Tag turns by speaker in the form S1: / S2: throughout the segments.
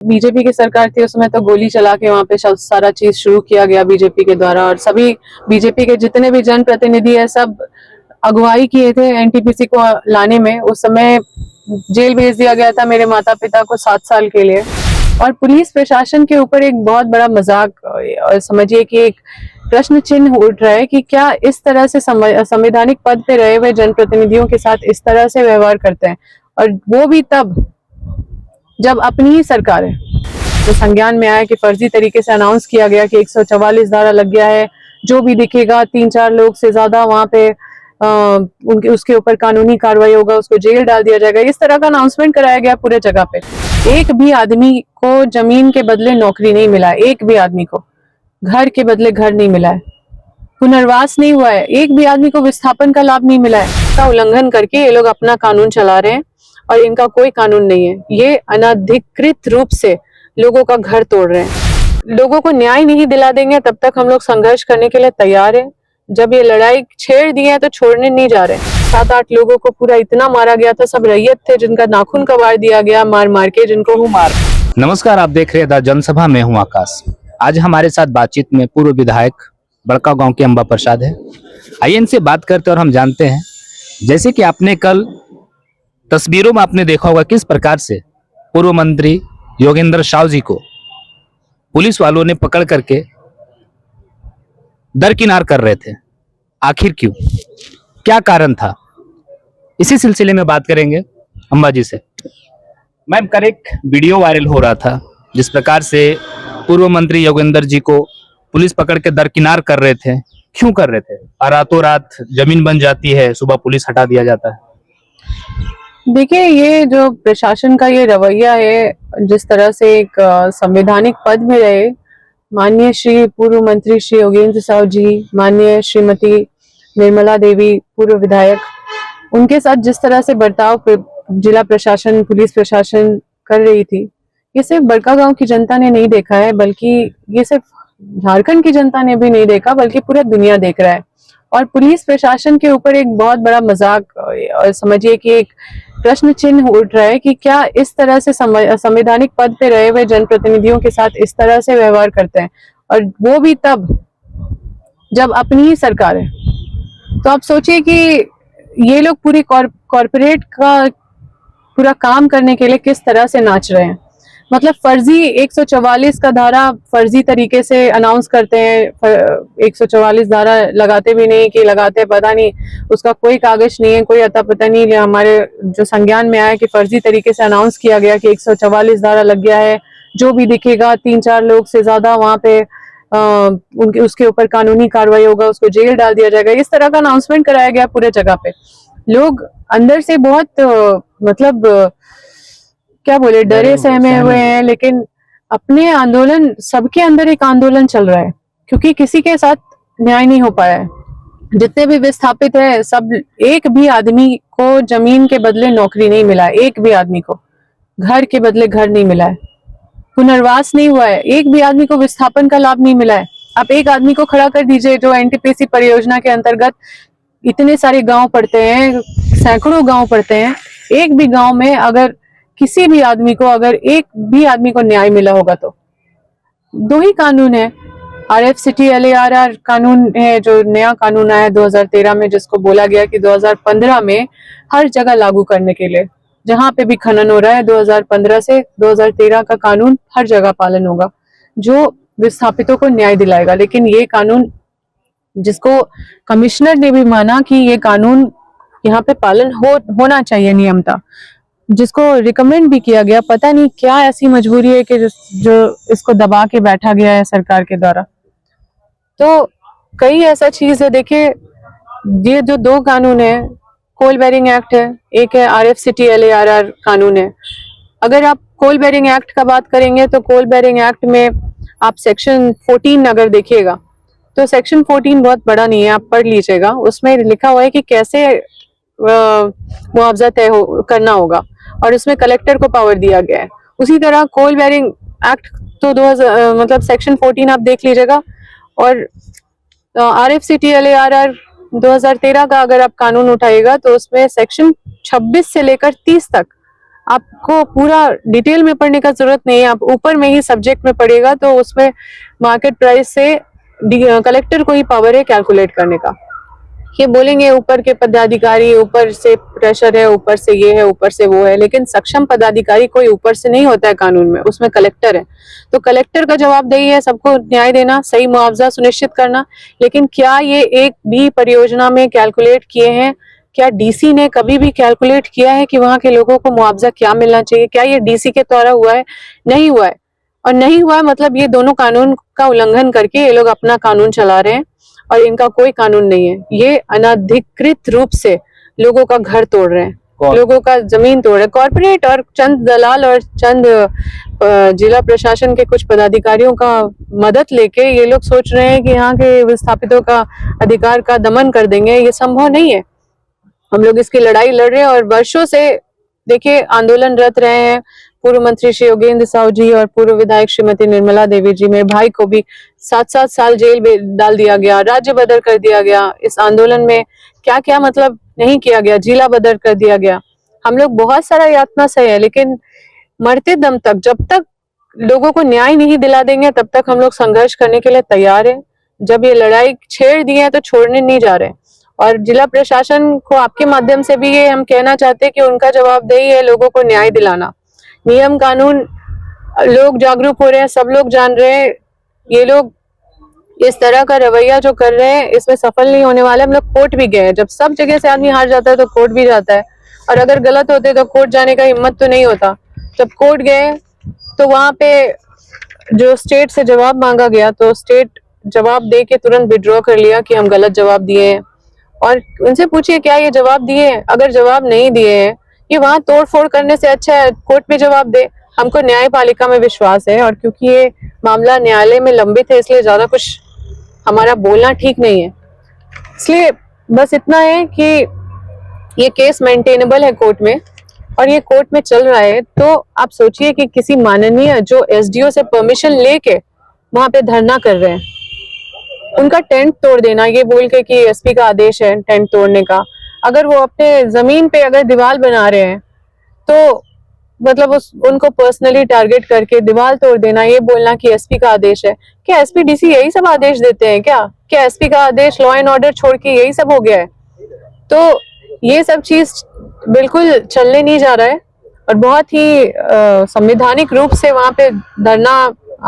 S1: BJP की सरकार थी उसमें तो गोली चला के वहां पे सारा चीज शुरू किया गया बीजेपी के द्वारा, और सभी बीजेपी के जितने भी जनप्रतिनिधि है सब अगुवाई किए थे एनटीपीसी को लाने में। उस समय जेल भेज दिया गया था मेरे माता पिता को 7 साल के लिए। और पुलिस प्रशासन के ऊपर एक बहुत बड़ा मजाक और समझिए कि एक प्रश्न चिन्ह उठ रहा है कि क्या इस तरह से संवैधानिक पद पे रहे हुए जनप्रतिनिधियों के साथ इस तरह से व्यवहार करते हैं, और वो भी तब जब अपनी ही सरकार है। तो संज्ञान में आया कि फर्जी तरीके से अनाउंस किया गया कि 144 धारा लग गया है, जो भी दिखेगा 3-4 लोग से ज्यादा वहां पे उनके उसके ऊपर कानूनी कार्रवाई होगा, उसको जेल डाल दिया जाएगा। इस तरह का अनाउंसमेंट कराया गया पूरे जगह पे। एक भी आदमी को जमीन के बदले नौकरी नहीं मिला है, एक भी आदमी को घर के बदले घर नहीं मिला है, पुनर्वास नहीं हुआ है, एक भी आदमी को विस्थापन का लाभ नहीं मिला है। इसका उल्लंघन करके ये लोग अपना कानून चला रहे हैं और इनका कोई कानून नहीं है। ये अनधिकृत रूप से लोगों का घर तोड़ रहे हैं। लोगों को न्याय नहीं दिला देंगे तब तक हम लोग संघर्ष करने के लिए तैयार हैं। जब ये लड़ाई छेड़ दी है तो छोड़ने नहीं जा रहे। 7-8 लोगों को पूरा इतना मारा गया था, सब रैयत थे जिनका नाखून कबाड़ दिया गया मार मार के, जिनको वो मार।
S2: नमस्कार, आप देख रहे हैं द जनसभा में हूं आकाश। आज हमारे साथ बातचीत में पूर्व विधायक बड़का गांव के अंबा प्रसाद है। आइए इनसे बात करते हैं और हम जानते हैं, जैसे कि आपने कल तस्वीरों में आपने देखा होगा किस प्रकार से पूर्व मंत्री योगेंद्र साव जी को पुलिस वालों ने पकड़ करके दरकिनार कर रहे थे। आखिर क्यों, क्या कारण था, इसी सिलसिले में बात करेंगे अंबा जी से। मैम, कल एक वीडियो वायरल हो रहा था जिस प्रकार से पूर्व मंत्री योगेंद्र जी को पुलिस पकड़ के दरकिनार कर रहे थे। क्यों कर रहे थे? और रातों रात जमीन बन जाती है, सुबह पुलिस हटा दिया जाता है।
S1: देखिए, ये जो प्रशासन का ये रवैया है, जिस तरह से एक संवैधानिक पद में रहे माननीय श्री पूर्व मंत्री श्री योगेंद्र साव जी, माननीय श्रीमती निर्मला देवी पूर्व विधायक, उनके साथ जिस तरह से बर्ताव जिला प्रशासन पुलिस प्रशासन कर रही थी, ये सिर्फ बड़कागांव की जनता ने नहीं देखा है, बल्कि ये सिर्फ झारखंड की जनता ने भी नहीं देखा, बल्कि पूरा दुनिया देख रहा है। और पुलिस प्रशासन के ऊपर एक बहुत बड़ा मजाक और समझिए कि एक प्रश्न चिन्ह उठ रहा है कि क्या इस तरह से संवैधानिक पद पे रहे हुए जनप्रतिनिधियों के साथ इस तरह से व्यवहार करते हैं, और वो भी तब जब अपनी ही सरकार है। तो आप सोचिए कि ये लोग पूरी कॉर्पोरेट का पूरा काम करने के लिए किस तरह से नाच रहे हैं। मतलब फर्जी 144 का धारा फर्जी तरीके से अनाउंस करते हैं। 144 धारा लगाते भी नहीं कि लगाते, पता नहीं, उसका कोई कागज नहीं है, कोई अता पता नहीं। हमारे जो संज्ञान में आया कि फर्जी तरीके से अनाउंस किया गया कि 144 धारा लग गया है, जो भी दिखेगा 3-4 लोग से ज्यादा वहां पे उनके उसके ऊपर कानूनी कार्रवाई होगा, उसको जेल डाल दिया जाएगा। इस तरह का अनाउंसमेंट कराया गया पूरे जगह पे। लोग अंदर से बहुत मतलब क्या बोले, डरे सहमे हुए हैं, लेकिन अपने आंदोलन, सबके अंदर एक आंदोलन चल रहा है क्योंकि किसी के साथ न्याय नहीं हो पाया है। जितने भी विस्थापित है सब, एक भी आदमी को जमीन के बदले नौकरी नहीं मिला है, एक भी आदमी को घर के बदले घर नहीं मिला है, पुनर्वास नहीं हुआ है, एक भी आदमी को विस्थापन का लाभ नहीं मिला है। आप एक आदमी को खड़ा कर दीजिए जो एनटीपीसी परियोजना के अंतर्गत इतने सारे गांव पड़ते हैं, सैकड़ों गांव पड़ते हैं, एक भी गांव में अगर किसी भी आदमी को, अगर एक भी आदमी को न्याय मिला होगा तो 2 ही कानून है। RFCT LARR कानून है जो नया कानून आया 2013 में, जिसको बोला गया कि 2015 में हर जगह लागू करने के लिए, जहां पे भी खनन हो रहा है 2015 से 2013 का कानून हर जगह पालन होगा, जो विस्थापितों को न्याय दिलाएगा। लेकिन ये कानून, जिसको कमिश्नर ने भी माना कि ये कानून यहाँ पे पालन होना चाहिए नियमता, जिसको रिकमेंड भी किया गया, पता नहीं क्या ऐसी मजबूरी है कि जो इसको दबा के बैठा गया है सरकार के द्वारा। तो कई ऐसा चीज है। देखिए, ये जो 2 कानून है, कोल बेरिंग एक्ट है, एक है RFCT LARR कानून है। अगर आप कोल बेरिंग एक्ट का बात करेंगे तो कोल बेरिंग एक्ट में आप सेक्शन 14 अगर देखिएगा तो सेक्शन 14 बहुत बड़ा नहीं है, आप पढ़ लीजिएगा। उसमें लिखा हुआ है कि कैसे मुआवजा तय करना होगा, और उसमें कलेक्टर को पावर दिया गया है। उसी तरह कोल बेरिंग एक्ट तो 2000 मतलब सेक्शन 14 आप देख लीजिएगा, और RFCT LARR 2013 का अगर आप कानून उठाएगा तो उसमें सेक्शन 26 से लेकर 30 तक आपको पूरा डिटेल में पढ़ने का जरूरत नहीं है, आप ऊपर में ही सब्जेक्ट में पढ़ेगा तो उसमें मार्केट प्राइस से कलेक्टर को ही पावर है कैलकुलेट करने का। ये बोलेंगे ऊपर के पदाधिकारी, ऊपर से प्रेशर है, ऊपर से ये है, ऊपर से वो है, लेकिन सक्षम पदाधिकारी कोई ऊपर से नहीं होता है कानून में, उसमें कलेक्टर है। तो कलेक्टर का जवाबदेही है सबको न्याय देना, सही मुआवजा सुनिश्चित करना। लेकिन क्या ये एक भी परियोजना में कैलकुलेट किए हैं? क्या डीसी ने कभी भी कैलकुलेट किया है कि वहां के लोगों को मुआवजा क्या मिलना चाहिए? क्या ये डीसी के द्वारा हुआ है? नहीं हुआ है। और नहीं हुआ है मतलब ये दोनों कानून का उल्लंघन करके ये लोग अपना कानून चला रहे हैं और इनका कोई कानून नहीं है। ये अनधिकृत रूप से लोगों का घर तोड़ रहे हैं, लोगों का जमीन तोड़ रहे हैं। कॉर्पोरेट और चंद दलाल और चंद जिला प्रशासन के कुछ पदाधिकारियों का मदद लेके ये लोग सोच रहे हैं कि यहाँ के विस्थापितों का अधिकार का दमन कर देंगे। ये संभव नहीं है। हम लोग इसकी लड़ाई लड़ रहे हैं और वर्षों से देखिए आंदोलनरत रहे हैं। पूर्व मंत्री श्री योगेंद्र साहू जी और पूर्व विधायक श्रीमती निर्मला देवी जी, मेरे भाई को भी 7-7 साल जेल में डाल दिया गया, राज्य बदर कर दिया गया। इस आंदोलन में क्या क्या मतलब नहीं किया गया, जिला बदर कर दिया गया। हम लोग बहुत सारा यातना सहे है, लेकिन मरते दम तक जब तक लोगों को न्याय नहीं दिला देंगे तब तक हम लोग संघर्ष करने के लिए तैयार है। जब ये लड़ाई छेड़ दी है तो छोड़ने नहीं जा रहे। और जिला प्रशासन को आपके माध्यम से भी ये हम कहना चाहते हैं कि उनका जवाबदेही है लोगों को न्याय दिलाना। नियम कानून लोग जागरूक हो रहे हैं, सब लोग जान रहे हैं। ये लोग इस तरह का रवैया जो कर रहे हैं इसमें सफल नहीं होने वाले। हम लोग कोर्ट भी गए हैं। जब सब जगह से आदमी हार जाता है तो कोर्ट भी जाता है, और अगर गलत होते तो कोर्ट जाने का हिम्मत तो नहीं होता। जब कोर्ट गए तो वहां पे जो स्टेट से जवाब मांगा गया तो स्टेट जवाब दे के तुरंत विड्रॉ कर लिया कि हम गलत जवाब दिए हैं। और उनसे पूछिए क्या ये जवाब दिए हैं? अगर जवाब नहीं दिए हैं, ये वहां तोड़ फोड़ करने से अच्छा है कोर्ट में जवाब दे। हमको न्यायपालिका में विश्वास है, और क्योंकि ये मामला न्यायालय में लंबित है इसलिए ज्यादा कुछ हमारा बोलना ठीक नहीं है। इसलिए बस इतना है कि ये केस मेंटेनेबल है कोर्ट में, और ये कोर्ट में चल रहा है। तो आप सोचिए कि किसी माननीय जो एसडीओ से परमिशन लेके वहां पे धरना कर रहे हैं, उनका टेंट तोड़ देना ये बोल के कि एसपी का आदेश है टेंट तोड़ने का। अगर वो अपने जमीन पे अगर दीवार बना रहे हैं तो मतलब उनको पर्सनली टारगेट करके दीवार तोड़ देना, ये बोलना कि एसपी का आदेश है। क्या एसपी डीसी यही सब आदेश देते हैं क्या एसपी का आदेश लॉ एंड ऑर्डर छोड़ के यही सब हो गया है? तो ये सब चीज बिल्कुल चलने नहीं जा रहा है। और बहुत ही संवैधानिक रूप से वहां पे धरना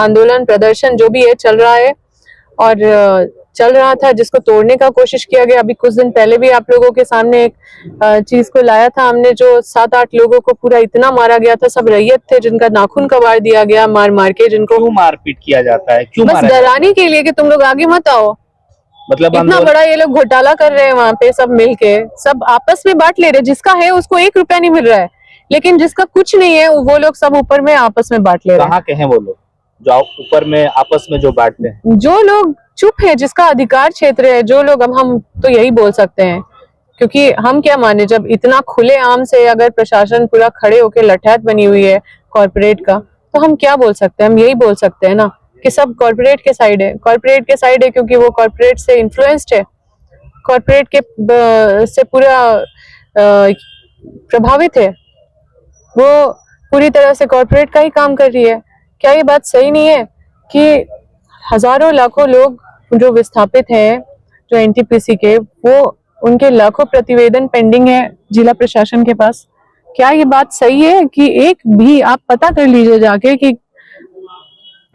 S1: आंदोलन प्रदर्शन जो भी है चल रहा है, और चल रहा था, जिसको तोड़ने का कोशिश किया गया। अभी कुछ दिन पहले भी आप लोगों के सामने एक चीज को लाया था हमने, जो 7-8 लोगों को पूरा इतना मारा गया था, सब रैयत थे जिनका नाखून कबाड़ दिया गया मार मार के, जिनको
S2: क्यों मारपीट किया जाता है? क्यों
S1: बस डराने के लिए कि तुम लोग आगे मत आओ।
S2: मतलब
S1: इतना बड़ा ये लोग घोटाला कर रहे हैं वहां पे, सब मिलके सब आपस में बांट ले रहे। जिसका है उसको 1 रुपया नहीं मिल रहा है, लेकिन जिसका कुछ नहीं है वो लोग सब ऊपर में आपस में बांट ले रहे हैं।
S2: कहाँ के हैं वो लोग जो ऊपर में आपस में जो बांटते हैं?
S1: जो लोग चुप है, जिसका अधिकार क्षेत्र है, जो लोग, अब हम तो यही बोल सकते हैं, क्योंकि हम क्या माने, जब इतना खुले आम से अगर प्रशासन पूरा खड़े होकर लठैत बनी हुई है कॉर्पोरेट का, तो हम क्या बोल सकते हैं? हम यही बोल सकते हैं ना कि सब कॉर्पोरेट के साइड है। कॉर्पोरेट के साइड है क्योंकि वो कॉर्पोरेट से इन्फ्लुएंस्ड है, कॉर्पोरेट के से पूरा प्रभावित है, वो पूरी तरह से कॉर्पोरेट का ही काम कर रही है। क्या ये बात सही नहीं है कि हजारों लाखों लोग जो विस्थापित हैं, जो एनटीपीसी के, वो उनके लाखों प्रतिवेदन पेंडिंग है जिला प्रशासन के पास? क्या ये बात सही है कि एक भी, आप पता कर लीजिए जाके कि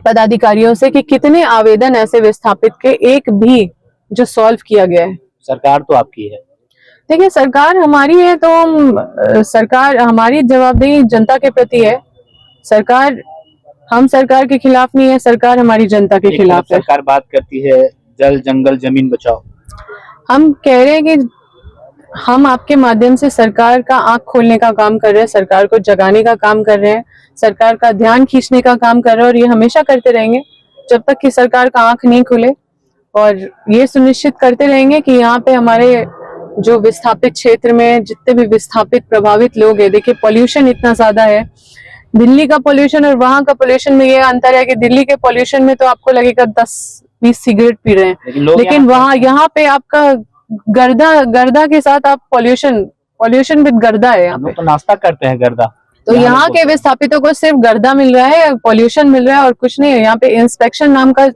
S1: पदाधिकारियों से कि कितने आवेदन ऐसे विस्थापित के एक भी जो सॉल्व किया गया है?
S2: सरकार तो आपकी है।
S1: देखिए सरकार हमारी है तो सरकार, हमारी जवाबदेही जनता के प्रति है। सरकार, हम सरकार के खिलाफ नहीं है, सरकार हमारी जनता के खिलाफ है।
S2: सरकार बात करती है जल जंगल जमीन बचाओ,
S1: हम कह रहे हैं कि हम आपके माध्यम से सरकार का आंख खोलने का काम कर रहे हैं, सरकार को जगाने का काम कर रहे हैं, सरकार का ध्यान खींचने का काम कर रहे हैं, और ये हमेशा करते रहेंगे जब तक कि सरकार का आंख नहीं खुले। और ये सुनिश्चित करते रहेंगे कि यहाँ पे हमारे जो विस्थापित क्षेत्र में जितने भी विस्थापित प्रभावित लोग हैं, देखिए पॉल्यूशन इतना ज्यादा है, दिल्ली का पॉल्यूशन और वहां का पॉल्यूशन में ये अंतर है कि दिल्ली के पॉल्यूशन में तो आपको लगेगा 10-20 सिगरेट पी रहे हैं, लेकिन वहां यहाँ पे आपका गर्दा के साथ आप पॉल्यूशन विद गर्दा है। यहाँ पे
S2: तो नाश्ता करते हैं गर्दा,
S1: तो यहाँ के विस्थापितों को सिर्फ गर्दा मिल रहा है, पॉल्यूशन मिल रहा है और कुछ नहीं है। यहाँ पे इंस्पेक्शन नाम का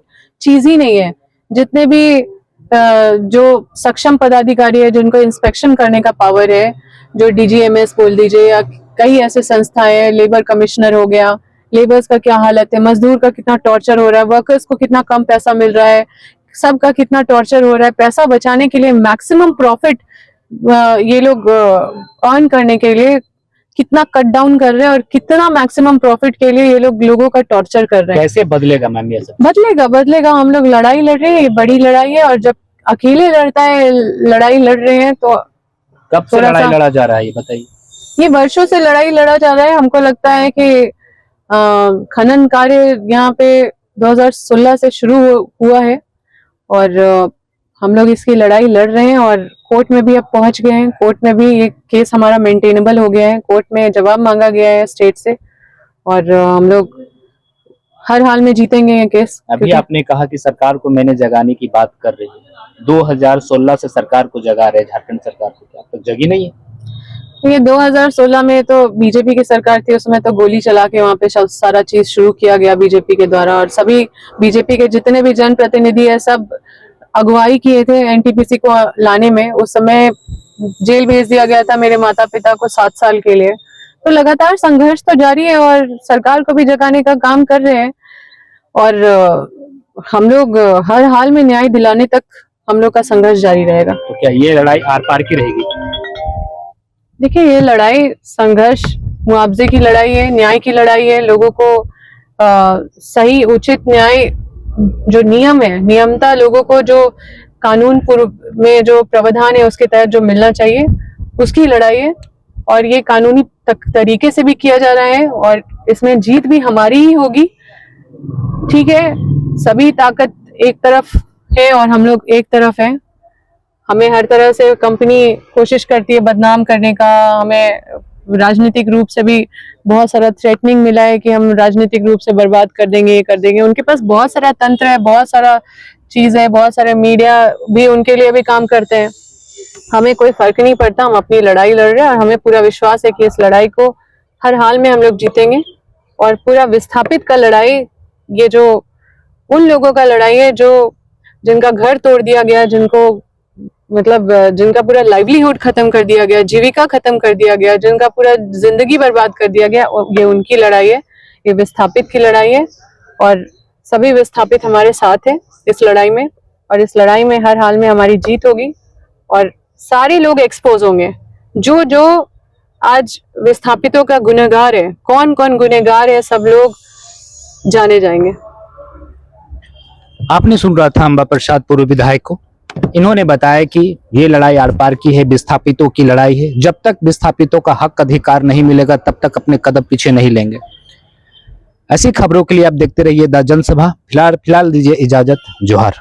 S1: चीज ही नहीं है। जितने भी जो सक्षम पदाधिकारी है, जिनको इंस्पेक्शन करने का पावर है, जो DGMS बोल दीजिए या कई ऐसे संस्थाएं हैं, लेबर कमिश्नर हो गया, लेबर्स का क्या हालत है, मजदूर का कितना टॉर्चर हो रहा है, वर्कर्स को कितना कम पैसा मिल रहा है, सबका कितना टॉर्चर हो रहा है। पैसा बचाने के लिए, मैक्सिमम प्रॉफिट ये लोग अर्न करने के लिए कितना कट डाउन कर रहे हैं और कितना मैक्सिमम प्रॉफिट के लिए ये लोग लोगों का टॉर्चर कर रहे हैं।
S2: कैसे बदलेगा मैम ये सब?
S1: बदलेगा। हम लोग लड़ाई लड़ रहे हैं, ये बड़ी लड़ाई है। और जब अकेले लड़ाई लड़ रहे हैं तो
S2: कब से लड़ाई लड़ा जा रहा है ये बताइए?
S1: ये वर्षों से लड़ाई लड़ा जा रहा है। हमको लगता है कि खनन कार्य यहाँ पे 2016 से शुरू हुआ है और हम लोग इसकी लड़ाई लड़ रहे हैं और कोर्ट में भी अब पहुंच गए हैं। कोर्ट में भी ये केस हमारा मेंटेनेबल हो गया है। कोर्ट में जवाब मांगा गया है स्टेट से और हम लोग हर हाल में जीतेंगे ये केस।
S2: अभी आपने कहा कि सरकार को मैंने जगाने की बात कर रही है। 2016 से सरकार को जगा रहे, झारखंड सरकार को, क्या अब तक जगी नहीं है?
S1: ये 2016 में तो बीजेपी की सरकार थी, उसमें तो गोली चला के वहां पे सारा चीज शुरू किया गया बीजेपी के द्वारा। और सभी बीजेपी के जितने भी जनप्रतिनिधि है सब अगुवाई किए थे NTPC को लाने में। उस समय जेल भेज दिया गया था मेरे माता पिता को 7 साल के लिए। तो लगातार संघर्ष तो जारी है और सरकार को भी जगाने का काम कर रहे हैं और हम लोग हर हाल में न्याय दिलाने तक हम लोग का संघर्ष जारी रहेगा।
S2: तो क्या ये लड़ाई आर पार की रहेगी?
S1: देखिए, ये लड़ाई संघर्ष मुआवजे की लड़ाई है, न्याय की लड़ाई है। लोगों को सही उचित न्याय, जो नियम है, नियमता लोगों को जो कानून पूर्व में जो प्रावधान है उसके तहत जो मिलना चाहिए, उसकी लड़ाई है। और ये कानूनी तरीके से भी किया जा रहा है और इसमें जीत भी हमारी ही होगी। ठीक है, सभी ताकत एक तरफ है और हम लोग एक तरफ हैं। हमें हर तरह से कंपनी कोशिश करती है बदनाम करने का। हमें राजनीतिक रूप से भी बहुत सारा थ्रेटनिंग मिला है कि हम राजनीतिक रूप से बर्बाद कर देंगे, ये कर देंगे। उनके पास बहुत सारा तंत्र है, बहुत सारा चीज है, बहुत सारे मीडिया भी उनके लिए भी काम करते हैं। हमें कोई फर्क नहीं पड़ता, हम अपनी लड़ाई लड़ रहे हैं और हमें पूरा विश्वास है कि इस लड़ाई को हर हाल में हम लोग जीतेंगे। और पूरा विस्थापित का लड़ाई, ये जो उन लोगों का लड़ाई है जो जिनका घर तोड़ दिया गया, जिनको मतलब जिनका पूरा लाइवलीहुड खत्म कर दिया गया, जीविका खत्म कर दिया गया, जिनका पूरा जिंदगी बर्बाद कर दिया गया, ये उनकी लड़ाई है। ये विस्थापित की लड़ाई है और सभी विस्थापित हमारे साथ हैं इस लड़ाई में। और इस लड़ाई में हर हाल में हमारी जीत होगी और सारे लोग एक्सपोज होंगे। जो जो आज विस्थापितों का गुनहगार है, कौन कौन गुनहगार है, सब लोग जाने जाएंगे।
S2: आपने सुन रहा था अंबा प्रसाद पूर्व विधायक को। इन्होंने बताया कि ये लड़ाई आर पार की है, विस्थापितों की लड़ाई है। जब तक विस्थापितों का हक अधिकार नहीं मिलेगा तब तक अपने कदम पीछे नहीं लेंगे। ऐसी खबरों के लिए आप देखते रहिए द जनसभा। फिलहाल दीजिए इजाजत। जोहार।